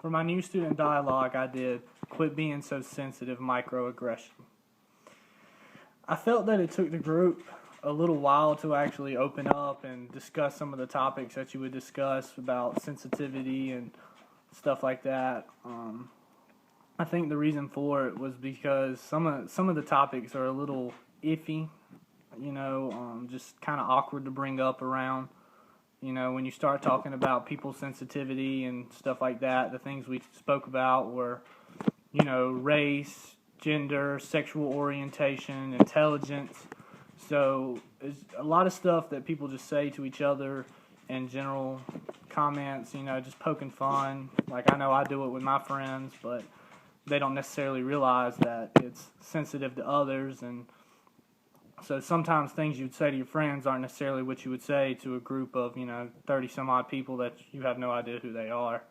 For my new student dialogue, I did "Quit Being So Sensitive, Microaggression." I felt that it took the group a little while to actually open up and discuss some of the topics that you would discuss about sensitivity and stuff like that. I think the reason for it was because some of the topics are a little iffy, just kind of awkward to bring up around. When you start talking about people's sensitivity and stuff like that, the things we spoke about were, race, gender, sexual orientation, intelligence. So it's a lot of stuff that people just say to each other in general comments, just poking fun. Like, I know I do it with my friends, but they don't necessarily realize that it's sensitive to others. And so sometimes things you'd say to your friends aren't necessarily what you would say to a group of, 30 some odd people that you have no idea who they are.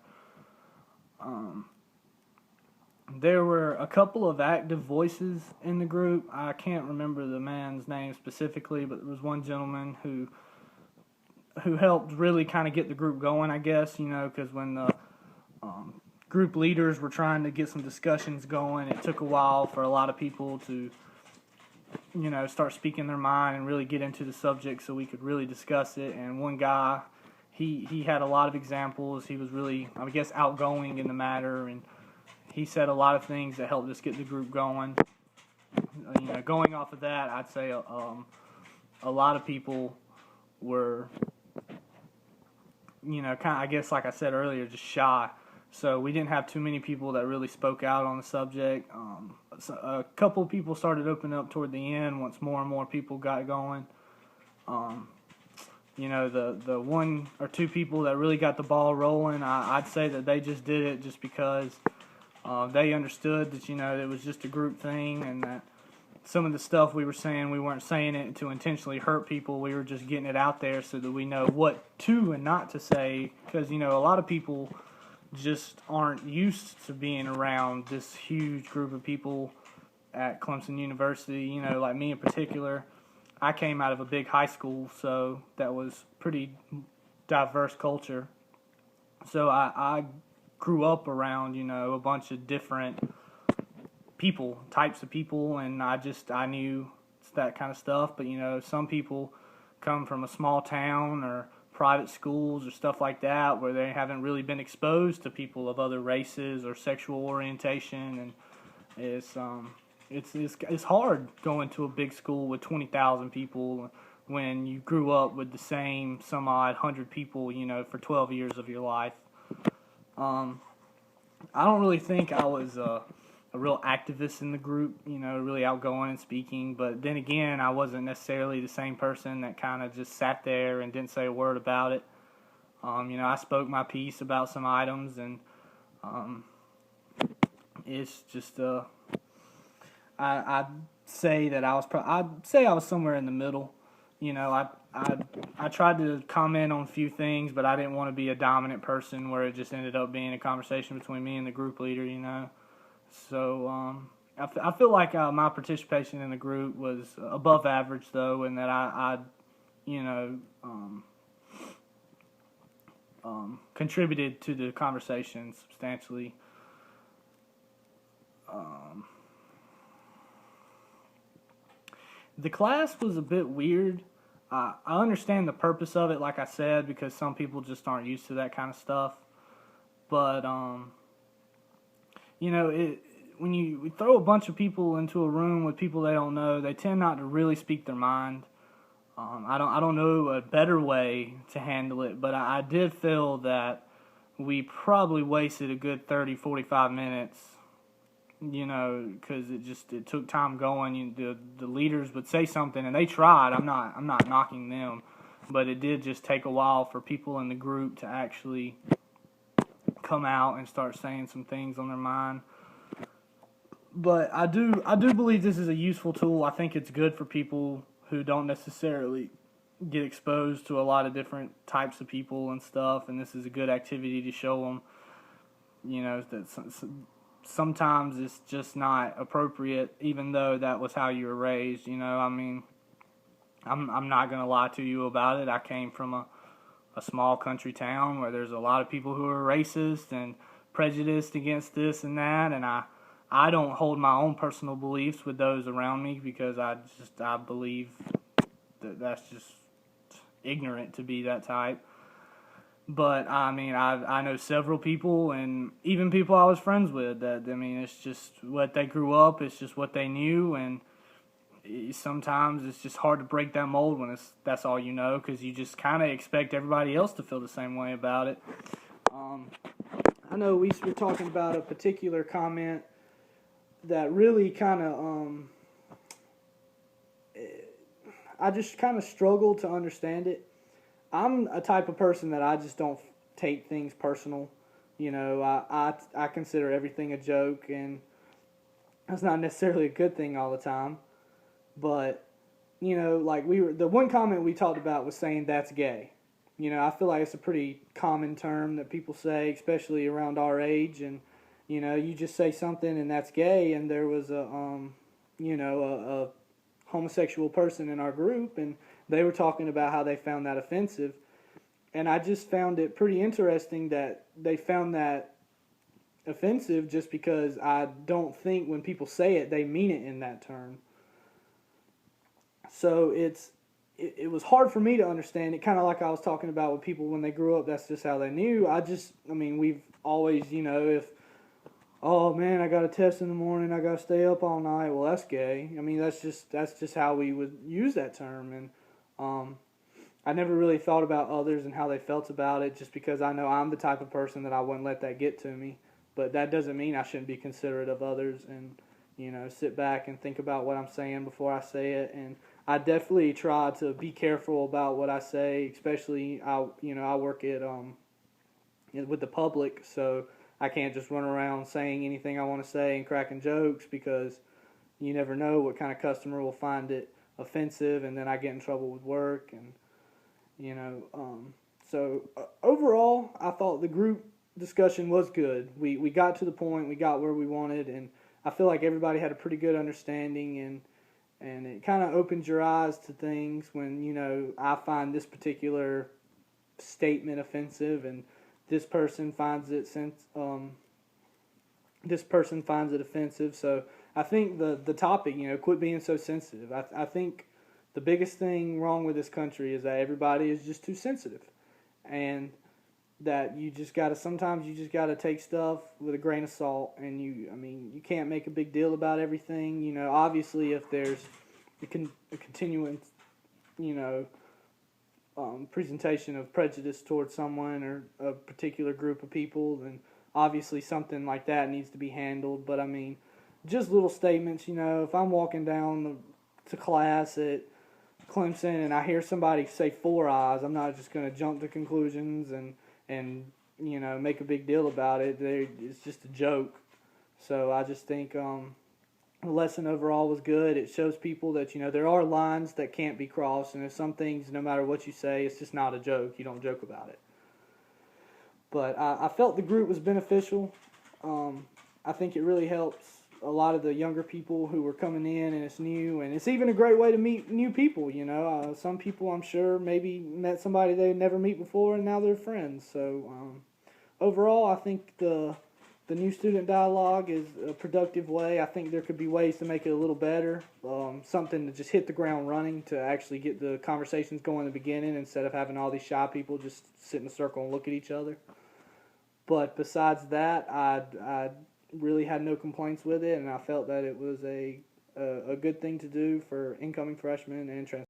There were a couple of active voices in the group. I can't remember the man's name specifically, but there was one gentleman who helped really kind of get the group going, I guess, because when the group leaders were trying to get some discussions going, it took a while for a lot of people to start speaking their mind and really get into the subject so we could really discuss it. And one guy, he had a lot of examples. He was really, I guess, outgoing in the matter, and he said a lot of things that helped us get the group going. Going off of that, I'd say a lot of people were, kind of, I guess, like I said earlier, just shy. So we didn't have too many people that really spoke out on the subject. So a couple of people started opening up toward the end once more and more people got going. The one or two people that really got the ball rolling, I'd say that they just did it just because they understood that, it was just a group thing, and that some of the stuff we were saying, we weren't saying it to intentionally hurt people. We were just getting it out there so that we know what to and not to say, because, a lot of people just aren't used to being around this huge group of people at Clemson University. Like me in particular, I came out of a big high school, so that was pretty diverse culture. So I grew up around, a bunch of different people, types of people, and I knew that kind of stuff. But, some people come from a small town or private schools or stuff like that where they haven't really been exposed to people of other races or sexual orientation, and it's hard going to a big school with 20,000 people when you grew up with the same some odd 100 people, for 12 years of your life. I don't really think I was a real activist in the group, really outgoing and speaking. But then again, I wasn't necessarily the same person that kind of just sat there and didn't say a word about it. I spoke my piece about some items, and it's just I'd say that I'd say I was somewhere in the middle. I tried to comment on a few things, but I didn't want to be a dominant person where it just ended up being a conversation between me and the group leader. So I feel like my participation in the group was above average, though, and that I contributed to the conversation substantially. The class was a bit weird. I understand the purpose of it, like I said, because some people just aren't used to that kind of stuff. But when you throw a bunch of people into a room with people they don't know, they tend not to really speak their mind. I don't know a better way to handle it, but I did feel that we probably wasted a good 30, 45 minutes, because it took time going. The leaders would say something, and they tried. I'm not knocking them, but it did just take a while for people in the group to actually come out and start saying some things on their mind. But I do believe this is a useful tool. I think it's good for people who don't necessarily get exposed to a lot of different types of people and stuff, and this is a good activity to show them, that sometimes it's just not appropriate, even though that was how you were raised. I'm not going to lie to you about it. I came from a small country town where there's a lot of people who are racist, and prejudiced against this and that, and I don't hold my own personal beliefs with those around me because I believe that that's just ignorant to be that type. But I mean, I know several people, and even people I was friends with, that I mean, it's just what they grew up, it's just what they knew, and sometimes it's just hard to break that mold when that's all you know, because you just kind of expect everybody else to feel the same way about it. I know we were talking about a particular comment that really kind of I just kind of struggle to understand it. I'm a type of person that I just don't take things personal. You know, I consider everything a joke, and that's not necessarily a good thing all the time. But, you know, like the one comment we talked about was saying that's gay. You know, I feel like it's a pretty common term that people say, especially around our age. And, you know, you just say something and that's gay. And there was a homosexual person in our group, and they were talking about how they found that offensive. And I just found it pretty interesting that they found that offensive just because I don't think when people say it, they mean it in that term. So it was hard for me to understand it, kind of like I was talking about with people when they grew up, that's just how they knew. We've always, you know, if, oh man, I got a test in the morning, I got to stay up all night, well, that's gay. I mean, that's just how we would use that term. And I never really thought about others and how they felt about it, just because I know I'm the type of person that I wouldn't let that get to me. But that doesn't mean I shouldn't be considerate of others and, you know, sit back and think about what I'm saying before I say it. And I definitely try to be careful about what I say, especially I work at with the public, so I can't just run around saying anything I want to say and cracking jokes, because you never know what kind of customer will find it offensive, and then I get in trouble with work. And overall, I thought the group discussion was good. We got to the point, we got where we wanted, and I feel like everybody had a pretty good understanding, and it kind of opens your eyes to things when, you know, I find this particular statement offensive, and this person finds it offensive. So I think the topic, you know, quit being so sensitive. I think the biggest thing wrong with this country is that everybody is just too sensitive, and that sometimes you just gotta take stuff with a grain of salt, and you can't make a big deal about everything. You know, obviously if there's a continuing, you know, presentation of prejudice towards someone or a particular group of people, then obviously something like that needs to be handled. But I mean, just little statements, you know, if I'm walking down to class at Clemson and I hear somebody say 4 eyes, I'm not just going to jump to conclusions and you know, make a big deal about it. It's just a joke. So I just think the lesson overall was good. It shows people that, you know, there are lines that can't be crossed, and there's some things, no matter what you say, it's just not a joke. You don't joke about it. But I felt the group was beneficial. I think it really helps a lot of the younger people who were coming in, and it's new, and it's even a great way to meet new people. You know, some people, I'm sure, maybe met somebody they'd never meet before, and now they're friends. So overall, I think the new student dialogue is a productive way. I think there could be ways to make it a little better, something to just hit the ground running, to actually get the conversations going in the beginning, instead of having all these shy people just sit in a circle and look at each other. But besides that, I really had no complaints with it, and I felt that it was a good thing to do for incoming freshmen and transfer.